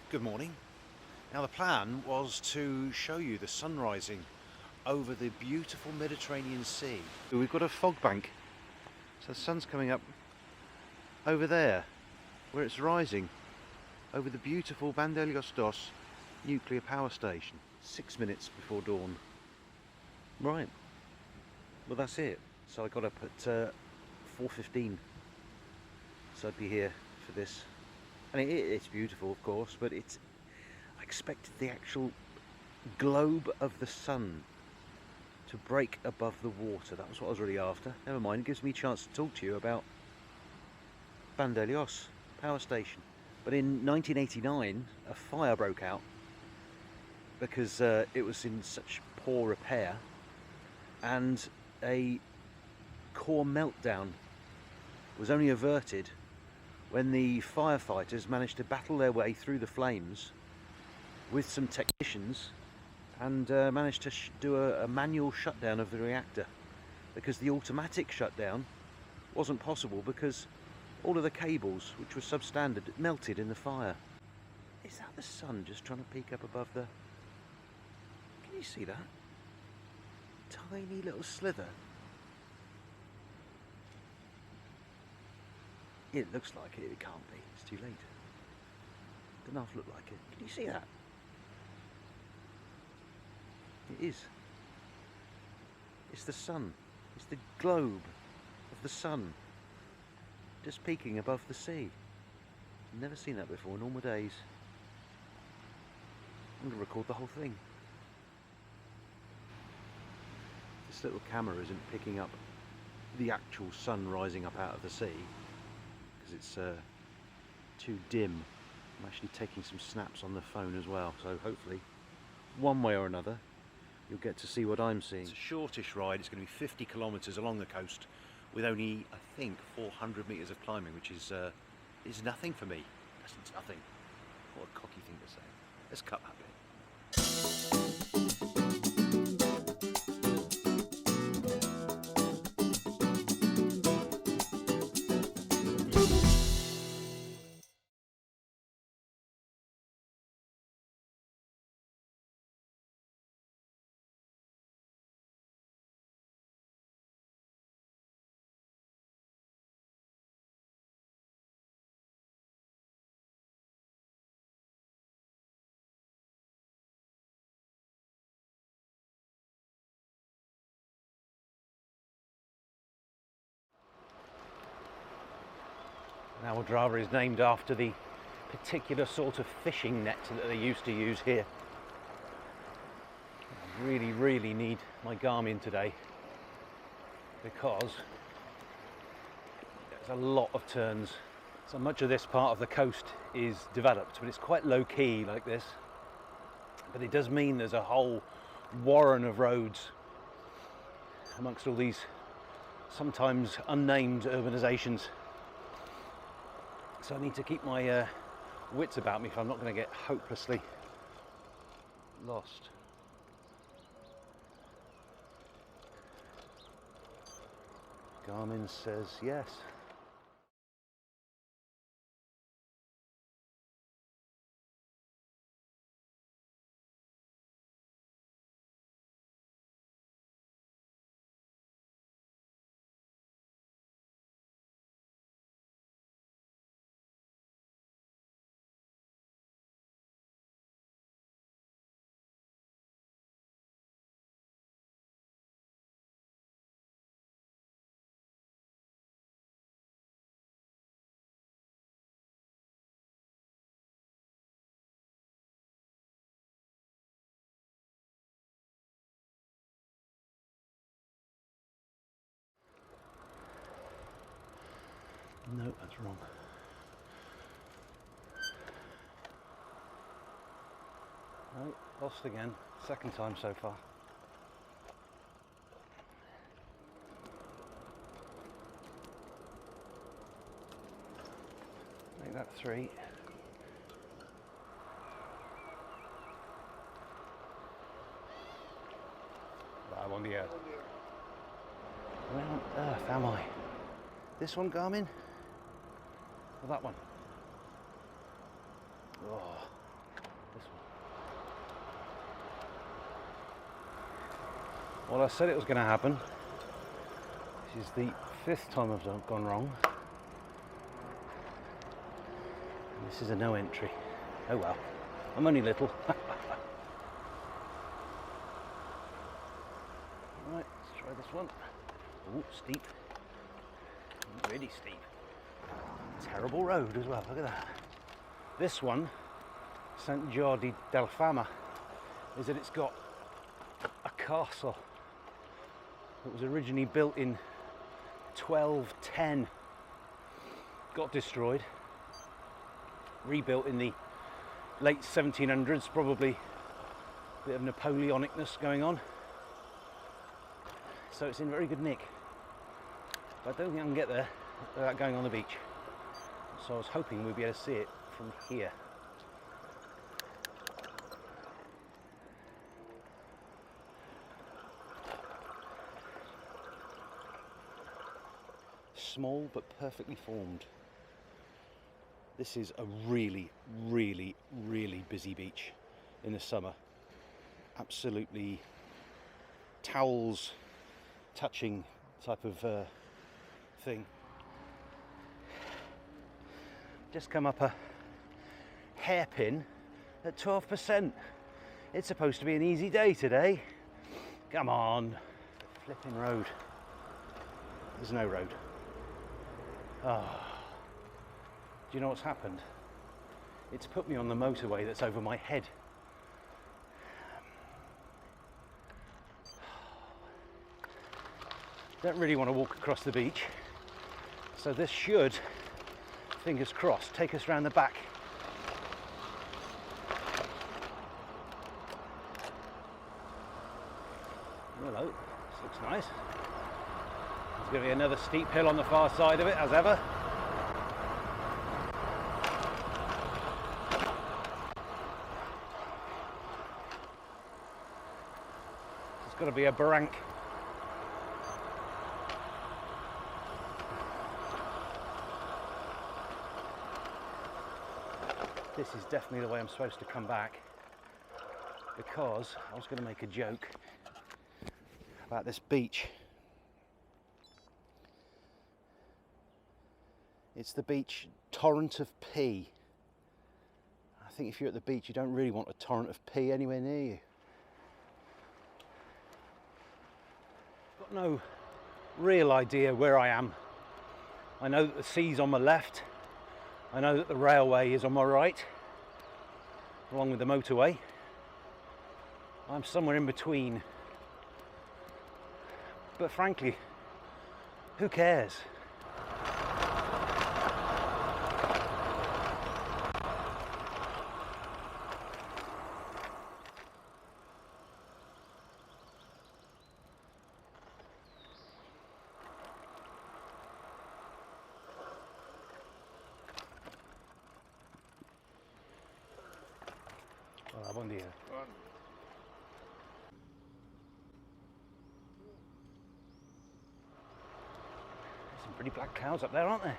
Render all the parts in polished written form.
Good morning. Now the plan was to show you the sun rising over the beautiful Mediterranean Sea. We've got a fog bank, so the sun's coming up over there where it's rising over the beautiful Vandellos Dos nuclear power station. 6 minutes before dawn. Right, well that's it. So I got up at 4:15, so I'd be here for this. And it's beautiful, of course, but I expected the actual globe of the sun to break above the water. That was what I was really after. Never mind, it gives me a chance to talk to you about Vandellos power station. But in 1989, a fire broke out because it was in such poor repair, and a core meltdown was only averted when the firefighters managed to battle their way through the flames with some technicians and managed to do a manual shutdown of the reactor, because the automatic shutdown wasn't possible because all of the cables, which were substandard, melted in the fire. Is that the sun just trying to peek up above the... Can you see that? Tiny little slither. It looks like it, it can't be, it's too late. Doesn't half look like it. Can you see that? It is. It's the sun. It's the globe of the sun just peeking above the sea. I've never seen that before in all my days. I'm going to record the whole thing. This little camera isn't picking up the actual sun rising up out of the sea because it's too dim. I'm actually taking some snaps on the phone as well, so hopefully one way or another you'll get to see what I'm seeing. It's a shortish ride. It's going to be 50 kilometres along the coast with only, I think, 400 metres of climbing, which is nothing for me. That's nothing. What a cocky thing to say. Let's cut that bit. Now Aldrava is named after the particular sort of fishing net that they used to use here. I really need my Garmin today because there's a lot of turns. So much of this part of the coast is developed, but it's quite low key like this. But it does mean there's a whole warren of roads amongst all these sometimes unnamed urbanizations. So I need to keep my wits about me if I'm not going to get hopelessly lost. Garmin says yes. No, that's wrong. No, lost again. Second time so far. Make that 3. I'm on the air. Where on earth am I? This one, Garmin? Or that one? Oh. This one. Well, I said it was going to happen. This is the 5th time I've gone wrong. And this is a no entry. Oh well, I'm only little. Right, let's try this one. Oh, steep. Really steep. Terrible road as well, look at that. This one, St. Jordi del Fama, is that it's got a castle that was originally built in 1210. Got destroyed. Rebuilt in the late 1700s, probably a bit of Napoleonicness going on. So it's in very good nick. But I don't think I can get there without going on the beach. So I was hoping we'd be able to see it from here. Small but perfectly formed. This is a really, really, really busy beach in the summer. Absolutely towels touching type of thing. Just come up a hairpin at 12%. It's supposed to be an easy day today. Come on, flipping road. There's no road. Oh. Do you know what's happened? It's put me on the motorway that's over my head. Don't really want to walk across the beach, so this should, fingers crossed, take us round the back. Hello, this looks nice. There's going to be another steep hill on the far side of it, as ever. There's got to be a barrank. This is definitely the way I'm supposed to come back, because I was going to make a joke about this beach. It's the beach torrent of pee. I think if you're at the beach, you don't really want a torrent of pee anywhere near you. Got no real idea where I am. I know that the sea's on my left. I know that the railway is on my right, along with the motorway. I'm somewhere in between. But frankly, who cares? Hola, buen día. There's some pretty black clouds up there, aren't there?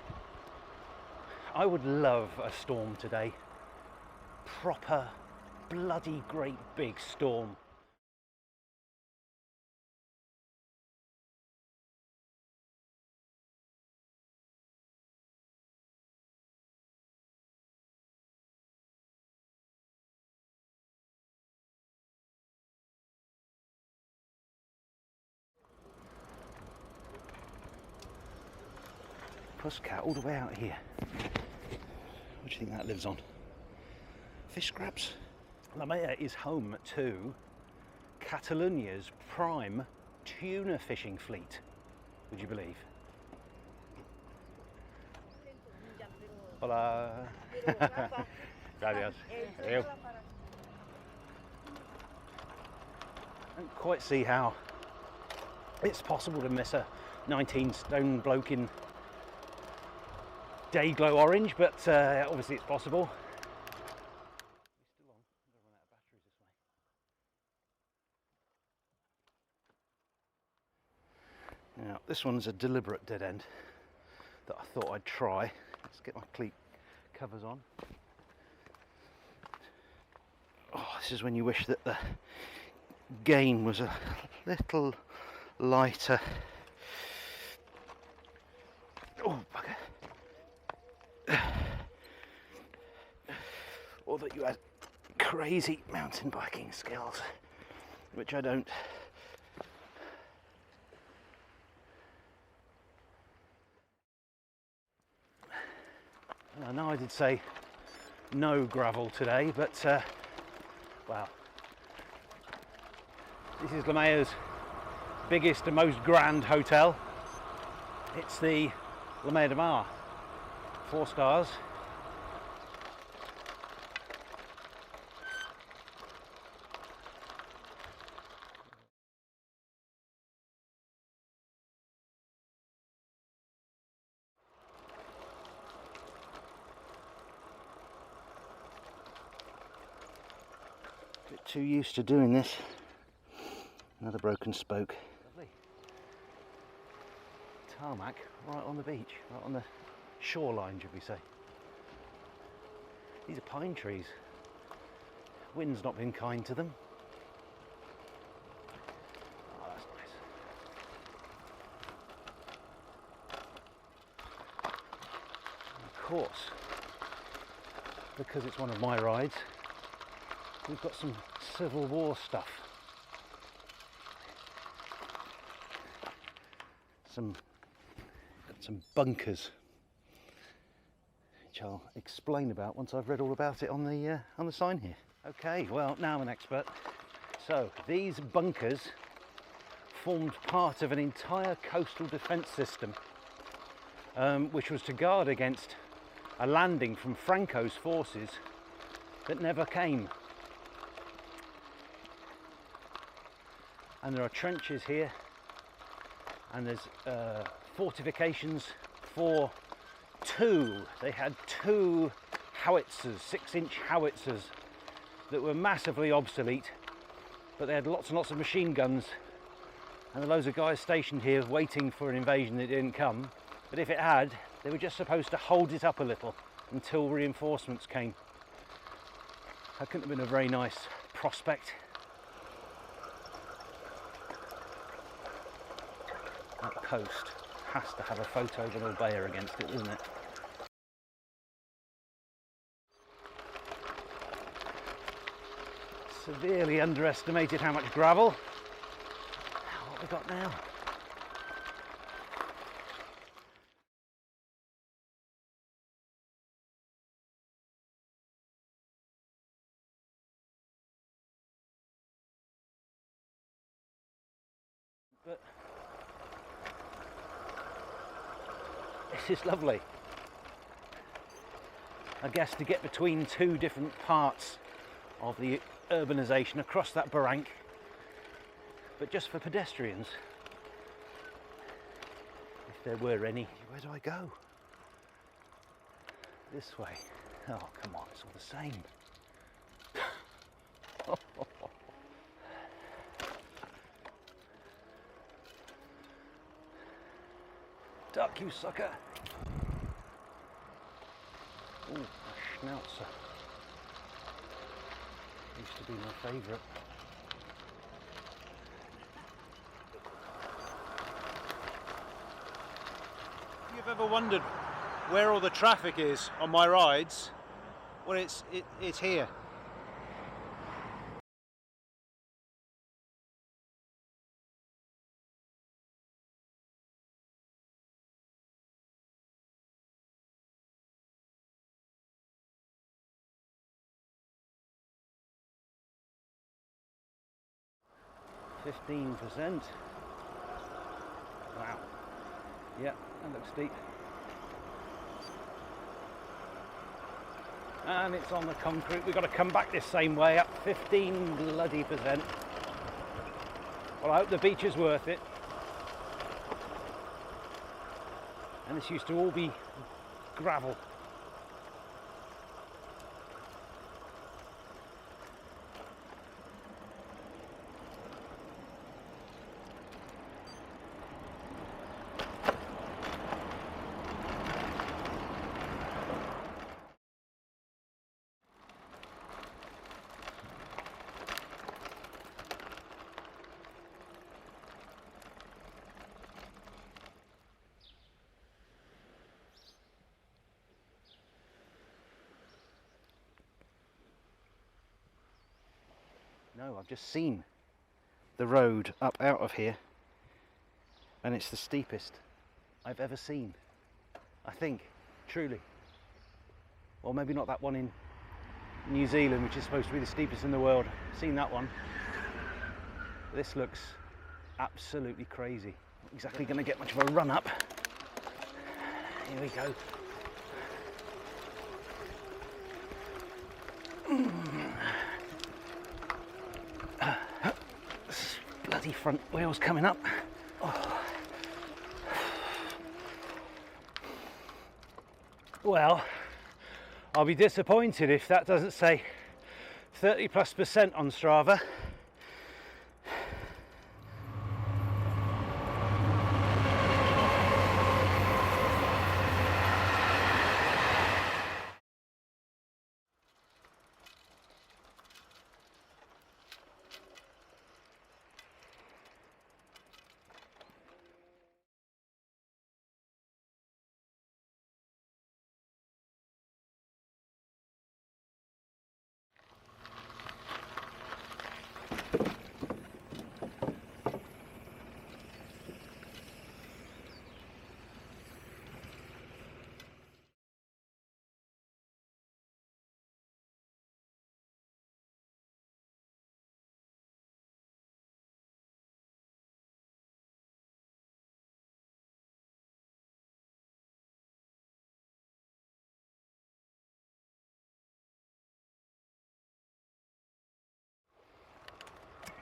I would love a storm today. Proper, bloody great big storm. Pussycat all the way out here. What do you think that lives on? Fish scraps? La Maya is home to Catalonia's prime tuna fishing fleet. Would you believe? Hola. Gracias. I don't quite see how it's possible to miss a 19-stone bloke in day glow orange, but obviously it's possible. Still on. I'm going to run out of batteries this way. Now this one's a deliberate dead end that I thought I'd try. Let's get my cleat covers on. This is when you wish that the gain was a little lighter. Oh, bugger. Or that you had crazy mountain biking skills, which I don't. I know I did say no gravel today, but wow. This is Lamea's biggest and most grand hotel. It's the Lamea de Mar, 4 stars. Bit too used to doing this. Another broken spoke. Lovely. Tarmac right on the beach, right on the shoreline, should we say. These are pine trees. Wind's not been kind to them. Oh, that's nice. And of course, because it's one of my rides, we've got some Civil War stuff. Got some bunkers, which I'll explain about once I've read all about it on the sign here. Okay, well now I'm an expert. So these bunkers formed part of an entire coastal defence system, which was to guard against a landing from Franco's forces that never came. And there are trenches here, and there's fortifications for 2. They had 2 howitzers, 6-inch howitzers, that were massively obsolete, but they had lots and lots of machine guns, and there were loads of guys stationed here waiting for an invasion that didn't come. But if it had, they were just supposed to hold it up a little until reinforcements came. That couldn't have been a very nice prospect. That coast has to have a photo of an old bayer against it, doesn't it? Severely underestimated how much gravel. What have we got now? But this is lovely. I guess to get between 2 different parts of the urbanisation across that barrank, but just for pedestrians, if there were any. Where do I go? This way. Oh, come on, it's all the same. Duck, you sucker! Ooh, a schnauzer. Used to be my favourite. If you've ever wondered where all the traffic is on my rides, well, it's here. %. Wow. Yeah, that looks steep. And it's on the concrete. We've got to come back this same way, up 15 bloody %. Well, I hope the beach is worth it. And this used to all be gravel. No, I've just seen the road up out of here, and it's the steepest I've ever seen. I think, truly. Or maybe not that one in New Zealand, which is supposed to be the steepest in the world. I've seen that one. This looks absolutely crazy. Not exactly going to get much of a run up. Here we go. Bloody front wheels coming up. Oh. Well, I'll be disappointed if that doesn't say 30+% on Strava.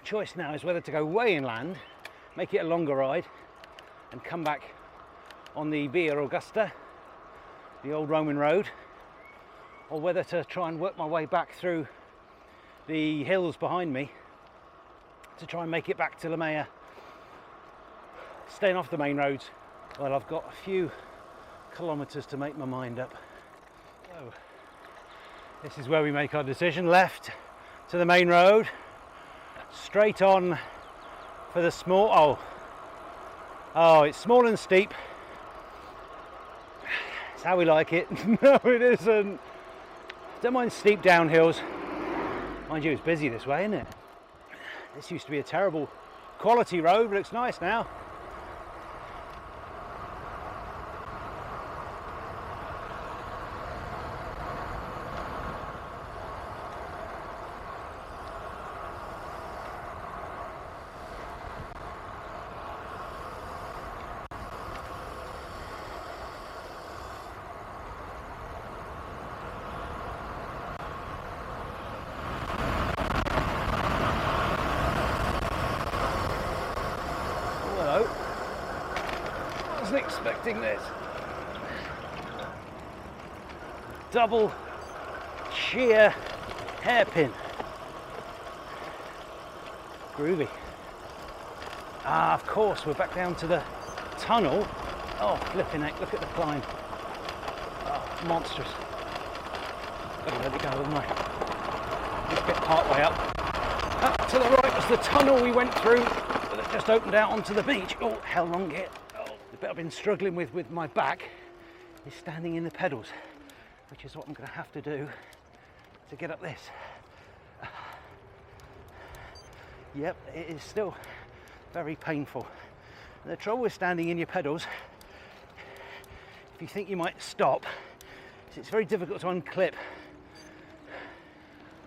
Choice now is whether to go way inland, make it a longer ride, and come back on the Via Augusta, the old Roman road, or whether to try and work my way back through the hills behind me to try and make it back to Lamea, staying off the main roads. Well, I've got a few kilometres to make my mind up. So, this is where we make our decision. Left to the main road, straight on for the small, oh, it's small and steep. It's how we like it. No, it isn't. Don't mind steep downhills. Mind you, it's busy this way, isn't it? This used to be a terrible quality road, but it's nice now. Wasn't expecting this. Double sheer hairpin. Groovy. Ah, of course, we're back down to the tunnel. Oh, flipping heck, look at the climb. Oh, monstrous. Gotta let it go, haven't I? Let's get part way up. Up to the right was the tunnel we went through, but it just opened out onto the beach. Oh, hell long it. The bit I've been struggling with my back is standing in the pedals, which is what I'm going to have to do to get up this. Yep, it is still very painful. And the trouble with standing in your pedals, if you think you might stop, is it's very difficult to unclip.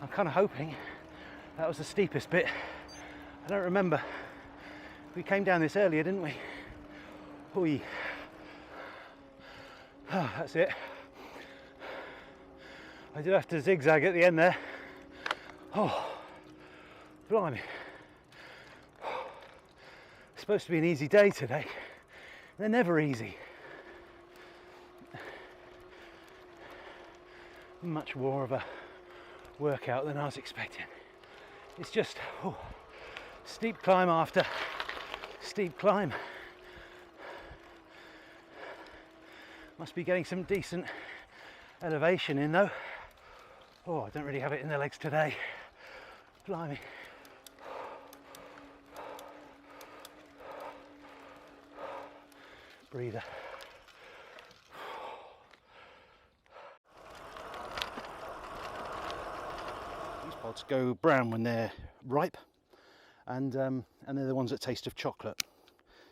I'm kind of hoping that was the steepest bit. I don't remember. We came down this earlier, didn't we? Oi. Oh, that's it. I did have to zigzag at the end there. Oh, blimey. It's supposed to be an easy day today. They're never easy. Much more of a workout than I was expecting. It's just steep climb after steep climb. Must be getting some decent elevation in though. Oh, I don't really have it in the legs today. Blimey. Breather. These pods go brown when they're ripe, and they're the ones that taste of chocolate.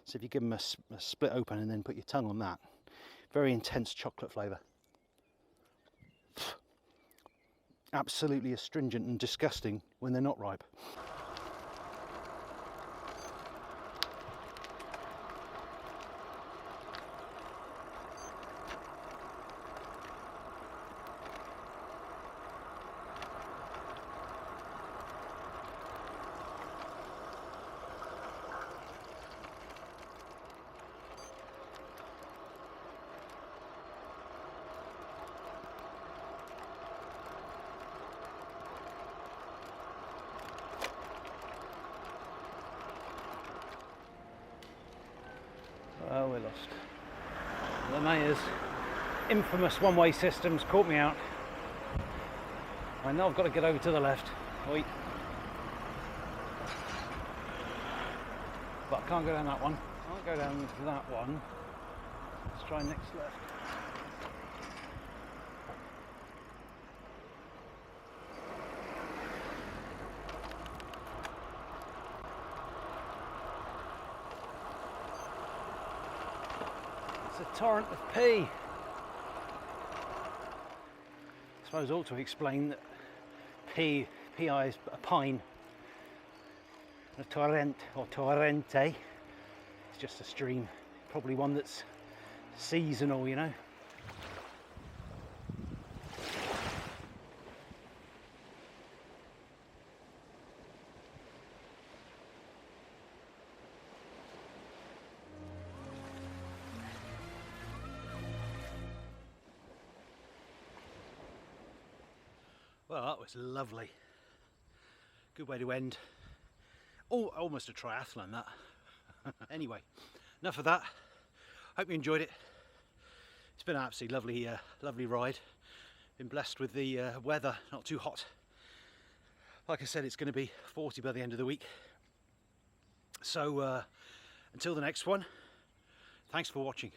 So if you give them a split open and then put your tongue on that, very intense chocolate flavour. Absolutely astringent and disgusting when they're not ripe. Oh, we're lost. The mayor's infamous one-way system's caught me out. I know I've got to get over to the left. Oi. But I can't go down that one. I can't go down to that one. Let's try next left. It's a torrent of pee. I suppose I ought to explain that PI is a pine. A torrent or torrente, it's just a stream, probably one that's seasonal, you know. Well, that was lovely. Good way to end. Oh, almost a triathlon, that. Anyway, enough of that. Hope you enjoyed it. It's been an absolutely lovely, lovely ride. Been blessed with the weather, not too hot. Like I said, it's going to be 40 by the end of the week. So until the next one, thanks for watching.